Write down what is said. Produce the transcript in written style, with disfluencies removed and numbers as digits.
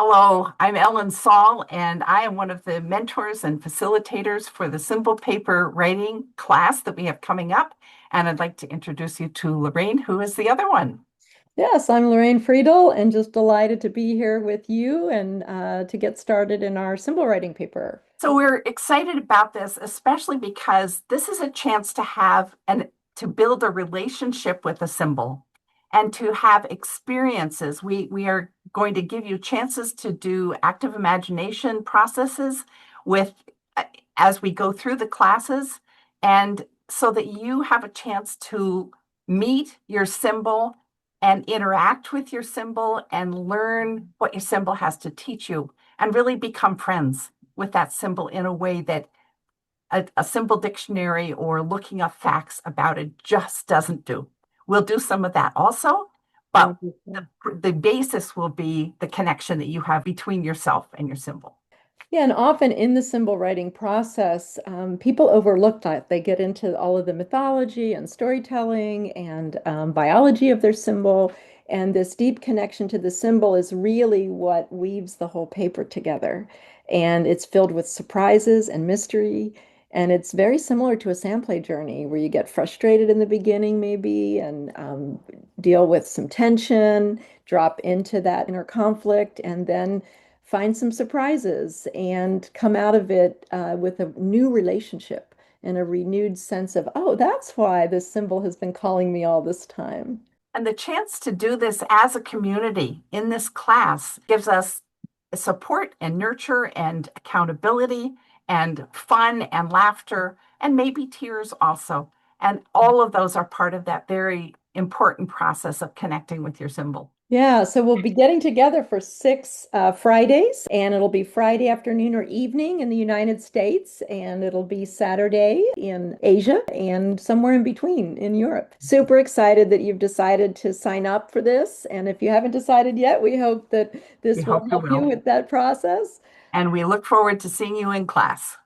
Hello, I'm Ellen Saul, and I am one of the mentors and facilitators for the Symbol Paper Writing class that we have coming up. And I'd like to introduce you to Lorraine, who is the other one. Yes, I'm Lorraine Friedel and just delighted to be here with you and to get started in our symbol writing paper. So we're excited about this, especially because this is a chance to have and to build a relationship with a symbol and to have experiences. We are going to give you chances to do active imagination processes with as we go through the classes, and so that you have a chance to meet your symbol and interact with your symbol and learn what your symbol has to teach you and really become friends with that symbol in a way that a simple dictionary or looking up facts about it just doesn't do. We'll do some of that also, but Wonderful. the basis will be the connection that you have between yourself and your symbol. Yeah, and often in the symbol writing process, people overlook that. They get into all of the mythology and storytelling and biology of their symbol. And this deep connection to the symbol is really what weaves the whole paper together. And it's filled with surprises and mystery. And it's very similar to a Samplay journey where you get frustrated in the beginning, maybe, and deal with some tension, drop into that inner conflict, and then find some surprises and come out of it with a new relationship and a renewed sense of, oh, that's why this symbol has been calling me all this time. And the chance to do this as a community in this class gives us support and nurture and accountability and fun and laughter and maybe tears also. And all of those are part of that very important process of connecting with your symbol. Yeah, so we'll be getting together for six Fridays, and it'll be Friday afternoon or evening in the United States, and it'll be Saturday in Asia and somewhere in between in Europe. Super excited that you've decided to sign up for this. And if you haven't decided yet, we hope that We this will hope you help you will. with that process. And we look forward to seeing you in class.